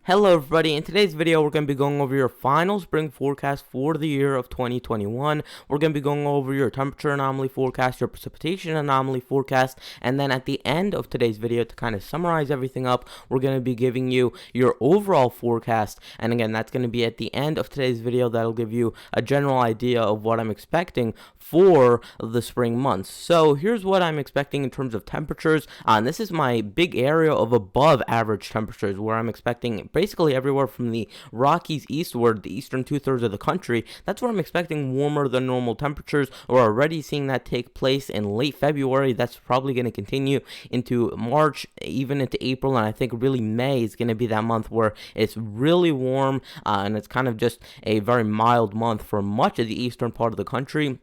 Hello everybody, in today's video we're going to be going over your final spring forecast for the year of 2021. We're going to be going over your temperature anomaly forecast, your precipitation anomaly forecast, and then at the end of today's video, to kind of summarize everything up, we're going to be giving you your overall forecast. And again, that's going to be at the end of today's video. That'll give you a general idea of what I'm expecting for the spring months. So here's what I'm expecting in terms of temperatures, and this is my big area of above average temperatures where I'm expecting basically everywhere from the Rockies eastward, the eastern two-thirds of the country. That's where I'm expecting warmer than normal temperatures. We're already seeing that take place in late February. That's probably going to continue into March, even into April, and I think really May is going to be that month where it's really warm, and it's kind of just a very mild month for much of the eastern part of the country.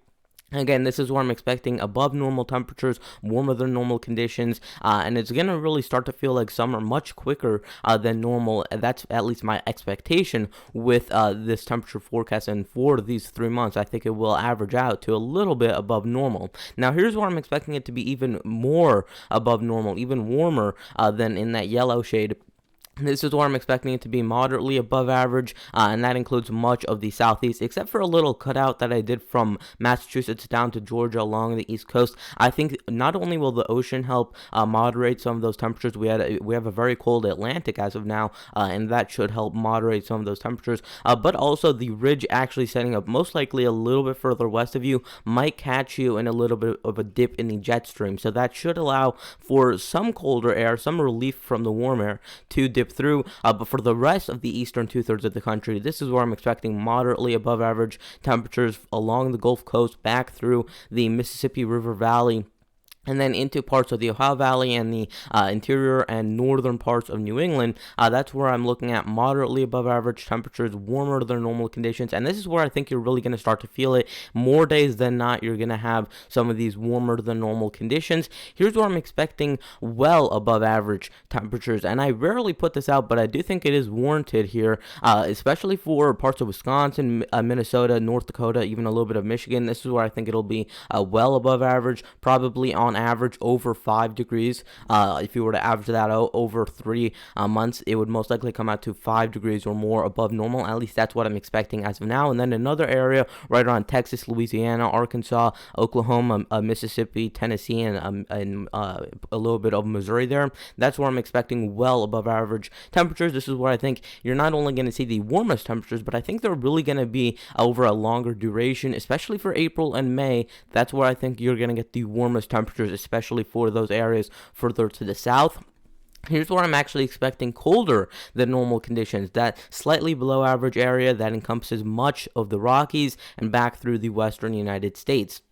Again, this is where I'm expecting above normal temperatures, warmer than normal conditions, and it's going to really start to feel like summer much quicker than normal. That's at least my expectation with this temperature forecast, and for these 3 months, I think it will average out to a little bit above normal. Now, here's where I'm expecting it to be even more above normal, even warmer than in that yellow shade. This is where I'm expecting it to be moderately above average, and that includes much of the southeast, except for a little cutout that I did from Massachusetts down to Georgia along the east coast. I think not only will the ocean help moderate some of those temperatures, we have a very cold Atlantic as of now, and that should help moderate some of those temperatures, but also the ridge actually setting up most likely a little bit further west of you might catch you in a little bit of a dip in the jet stream, so that should allow for some colder air, some relief from the warm air to dip through, but for the rest of the eastern two-thirds of the country, this is where I'm expecting moderately above average temperatures along the Gulf Coast, back through the Mississippi River Valley, and then into parts of the Ohio Valley and the interior and northern parts of New England. That's where I'm looking at moderately above average temperatures, warmer than normal conditions, and this is where I think you're really going to start to feel it. More days than not, you're going to have some of these warmer than normal conditions. Here's where I'm expecting well above average temperatures, and I rarely put this out, but I do think it is warranted here, especially for parts of Wisconsin, Minnesota, North Dakota, even a little bit of Michigan. This is where I think it'll be well above average, probably on average over 5 degrees. If you were to average that out over 3 months, it would most likely come out to 5 degrees or more above normal. At least that's what I'm expecting as of now. And then another area right around Texas, Louisiana, Arkansas, Oklahoma, Mississippi, Tennessee, and a little bit of Missouri there. That's where I'm expecting well above average temperatures. This is where I think you're not only going to see the warmest temperatures, but I think they're really going to be over a longer duration, especially for April and May. That's where I think you're going to get the warmest temperatures, especially for those areas further to the south. Here's where I'm actually expecting colder than normal conditions, that slightly below average area that encompasses much of the Rockies and back through the western United States.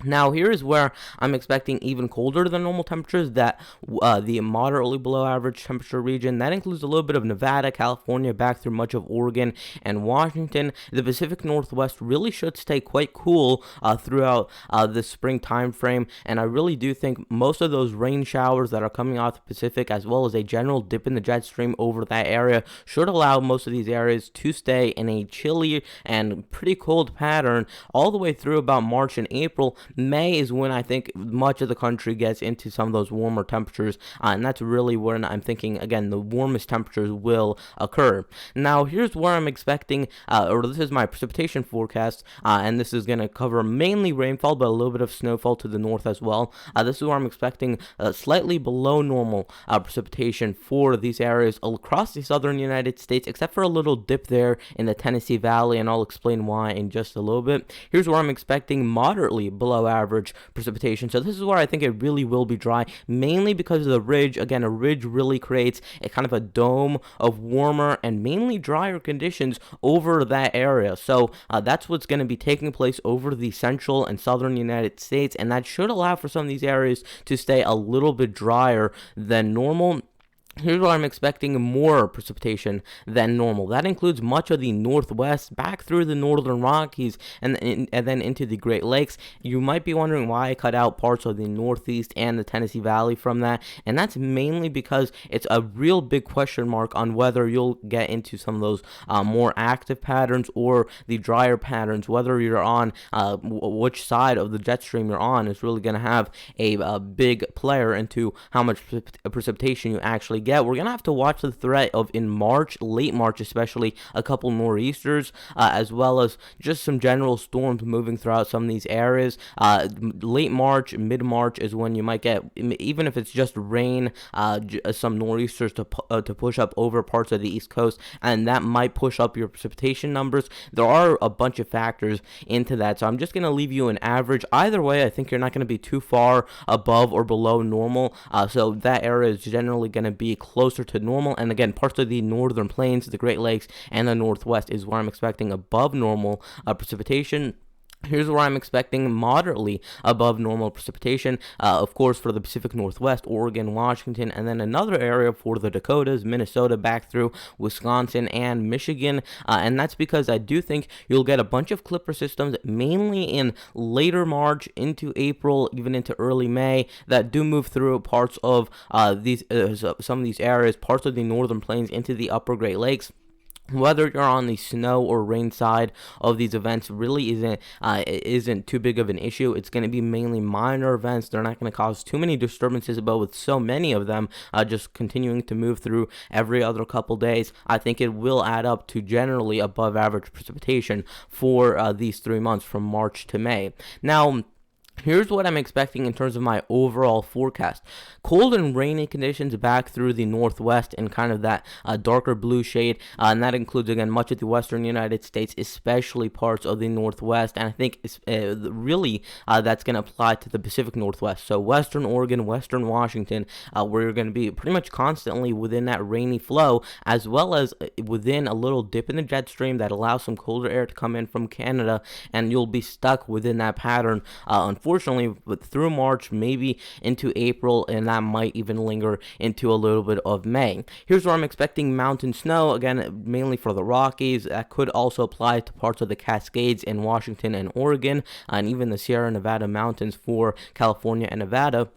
Now, here is where I'm expecting even colder than normal temperatures, that the moderately below average temperature region, that includes a little bit of Nevada, California, back through much of Oregon and Washington. The Pacific Northwest really should stay quite cool throughout the spring time frame, and I really do think most of those rain showers that are coming out the Pacific, as well as a general dip in the jet stream over that area, should allow most of these areas to stay in a chilly and pretty cold pattern all the way through about March and April. May is when I think much of the country gets into some of those warmer temperatures, and that's really when I'm thinking, again, the warmest temperatures will occur. Now, here's where I'm expecting, or this is my precipitation forecast, and this is going to cover mainly rainfall, but a little bit of snowfall to the north as well. This is where I'm expecting slightly below normal precipitation for these areas across the southern United States, except for a little dip there in the Tennessee Valley, and I'll explain why in just a little bit. Here's where I'm expecting moderately below average precipitation. So this is where I think it really will be dry, mainly because of the ridge. Again, a ridge really creates a kind of a dome of warmer and mainly drier conditions over that area. So that's what's going to be taking place over the central and southern United States, and that should allow for some of these areas to stay a little bit drier than normal. Here's where I'm expecting more precipitation than normal. That includes much of the northwest, back through the northern Rockies, and then into the Great Lakes. You might be wondering why I cut out parts of the northeast and the Tennessee Valley from that, and that's mainly because it's a real big question mark on whether you'll get into some of those more active patterns or the drier patterns. Whether you're on which side of the jet stream you're on is really going to have a big player into how much precipitation you actually get. We're going to have to watch the threat of in March, late March especially, a couple nor'easters, as well as just some general storms moving throughout some of these areas. Late March, mid-March is when you might get, even if it's just rain, some nor'easters to push up over parts of the East Coast, and that might push up your precipitation numbers. There are a bunch of factors into that, so I'm just going to leave you an average. Either way, I think you're not going to be too far above or below normal, so that area is generally going to be closer to normal. And again, parts of the northern plains, the Great Lakes, and the Northwest is where I'm expecting above normal precipitation. Here's where I'm expecting moderately above normal precipitation, of course, for the Pacific Northwest, Oregon, Washington, and then another area for the Dakotas, Minnesota, back through Wisconsin and Michigan. And that's because I do think you'll get a bunch of clipper systems, mainly in later March into April, even into early May, that do move through parts of some of these areas, parts of the northern plains into the upper Great Lakes. Whether you're on the snow or rain side of these events really isn't too big of an issue. It's going to be mainly minor events. They're not going to cause too many disturbances, but with so many of them just continuing to move through every other couple days, I think it will add up to generally above average precipitation for these 3 months from March to May. Now, here's what I'm expecting in terms of my overall forecast. Cold and rainy conditions back through the Northwest in kind of that darker blue shade, and that includes, again, much of the western United States, especially parts of the Northwest, and I think really that's going to apply to the Pacific Northwest. So western Oregon, western Washington, where you're going to be pretty much constantly within that rainy flow, as well as within a little dip in the jet stream that allows some colder air to come in from Canada, and you'll be stuck within that pattern, unfortunately, through March, maybe into April, and that might even linger into a little bit of May. Here's where I'm expecting mountain snow, again, mainly for the Rockies. That could also apply to parts of the Cascades in Washington and Oregon, and even the Sierra Nevada mountains for California and Nevada.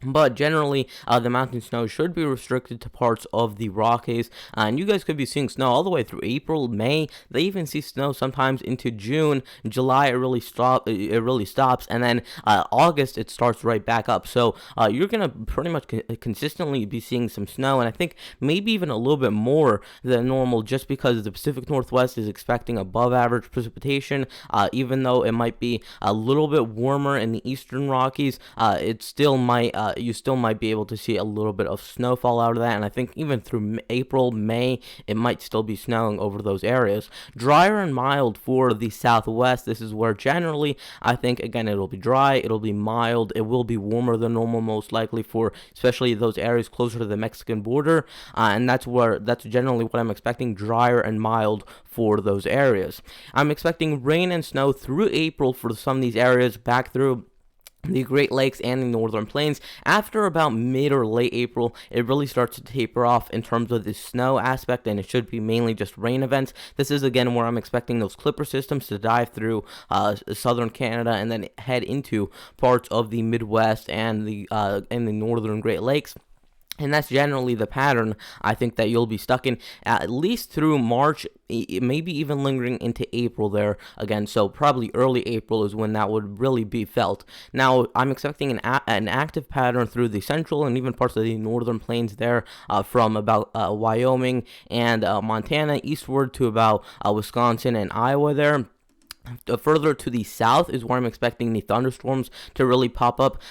But generally, the mountain snow should be restricted to parts of the Rockies, and you guys could be seeing snow all the way through April, May. They even see snow sometimes into June, July. It really stops, and then August it starts right back up. So you're gonna pretty much consistently be seeing some snow, and I think maybe even a little bit more than normal, just because the Pacific Northwest is expecting above average precipitation. Even though it might be a little bit warmer in the eastern Rockies, it still might. You still might be able to see a little bit of snowfall out of that, and I think even through April, May, it might still be snowing over those areas. Drier and mild for the Southwest. This is where generally I think, again, it'll be dry, it'll be mild, it will be warmer than normal most likely for especially those areas closer to the Mexican border, and that's generally what I'm expecting, drier and mild for those areas. I'm expecting rain and snow through April for some of these areas back through the Great Lakes and the Northern Plains. After about mid or late April, it really starts to taper off in terms of the snow aspect, and it should be mainly just rain events. This is, again, where I'm expecting those clipper systems to dive through southern Canada and then head into parts of the Midwest and the Northern Great Lakes. And that's generally the pattern I think that you'll be stuck in at least through March, maybe even lingering into April there again. So probably early April is when that would really be felt. Now, I'm expecting an active pattern through the central and even parts of the northern plains there, from about Wyoming and Montana eastward to about Wisconsin and Iowa there. Further to the south is where I'm expecting the thunderstorms to really pop up.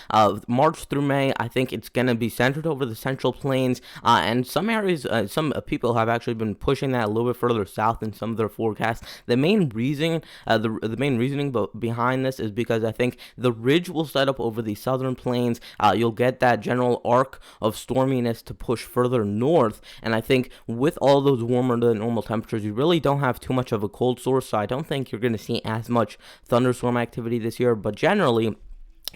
March through May, I think it's going to be centered over the central plains, and some areas, some people have actually been pushing that a little bit further south in some of their forecasts. The main reason, the main reasoning behind this is because I think the ridge will set up over the southern plains. You'll get that general arc of storminess to push further north, and I think with all those warmer than normal temperatures, you really don't have too much of a cold source, so I don't think you're going to see as much thunderstorm activity this year. But generally,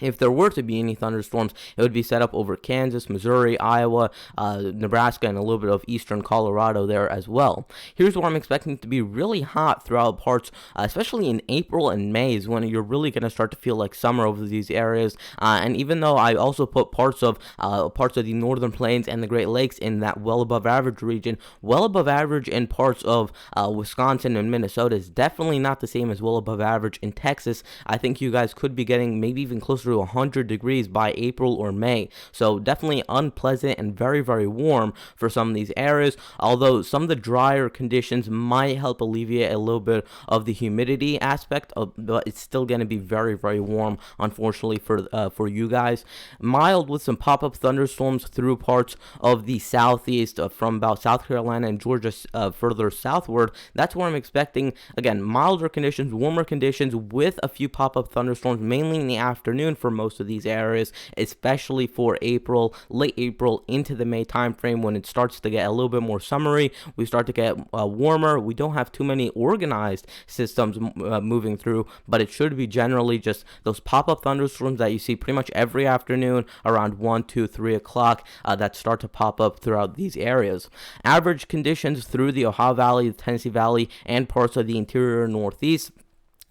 if there were to be any thunderstorms, it would be set up over Kansas, Missouri, Iowa, Nebraska, and a little bit of eastern Colorado there as well. Here's where I'm expecting it to be really hot throughout parts, especially in April and May is when you're really going to start to feel like summer over these areas. And even though I also put parts of the northern plains and the Great Lakes in that well above average region, well above average in parts of Wisconsin and Minnesota is definitely not the same as well above average in Texas. I think you guys could be getting maybe even closer through 100 degrees by April or May. So definitely unpleasant and very, very warm for some of these areas, although some of the drier conditions might help alleviate a little bit of the humidity aspect of, but it's still going to be very, very warm, unfortunately, for you guys. Mild with some pop-up thunderstorms through parts of the southeast, from about South Carolina and Georgia, further southward. That's where I'm expecting, again, milder conditions, warmer conditions with a few pop-up thunderstorms, mainly in the afternoon for most of these areas, especially for April, late April into the May timeframe, when it starts to get a little bit more summery. We start to get warmer. We don't have too many organized systems moving through, but it should be generally just those pop-up thunderstorms that you see pretty much every afternoon around 1, 2, 3 o'clock that start to pop up throughout these areas. Average conditions through the Ohio Valley, the Tennessee Valley, and parts of the interior Northeast.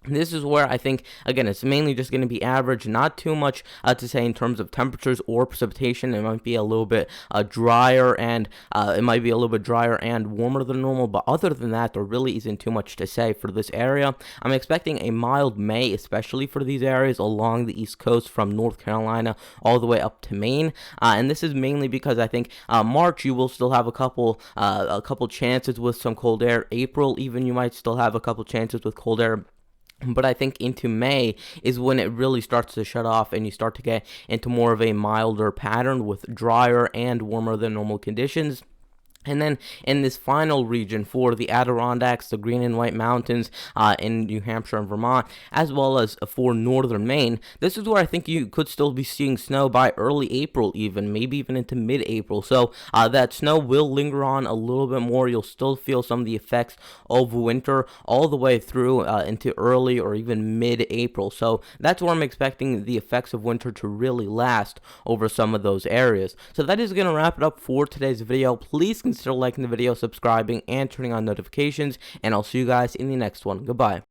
This is where I think, again, it's mainly just going to be average, not too much to say in terms of temperatures or precipitation. It might be a little bit drier, and warmer than normal, but other than that, there really isn't too much to say for this area. I'm expecting a mild May, especially for these areas along the East Coast from North Carolina all the way up to Maine, and this is mainly because I think March you will still have a couple chances with some cold air. April even you might still have a couple chances with cold air. But I think into May is when it really starts to shut off and you start to get into more of a milder pattern with drier and warmer than normal conditions. And then in this final region for the Adirondacks, the Green and White Mountains in New Hampshire and Vermont, as well as for northern Maine, this is where I think you could still be seeing snow by early April even, maybe even into mid-April. So that snow will linger on a little bit more. You'll still feel some of the effects of winter all the way through into early or even mid-April. So that's where I'm expecting the effects of winter to really last over some of those areas. So that is going to wrap it up for today's video. Please consider liking the video, subscribing, and turning on notifications, and I'll see you guys in the next one. Goodbye.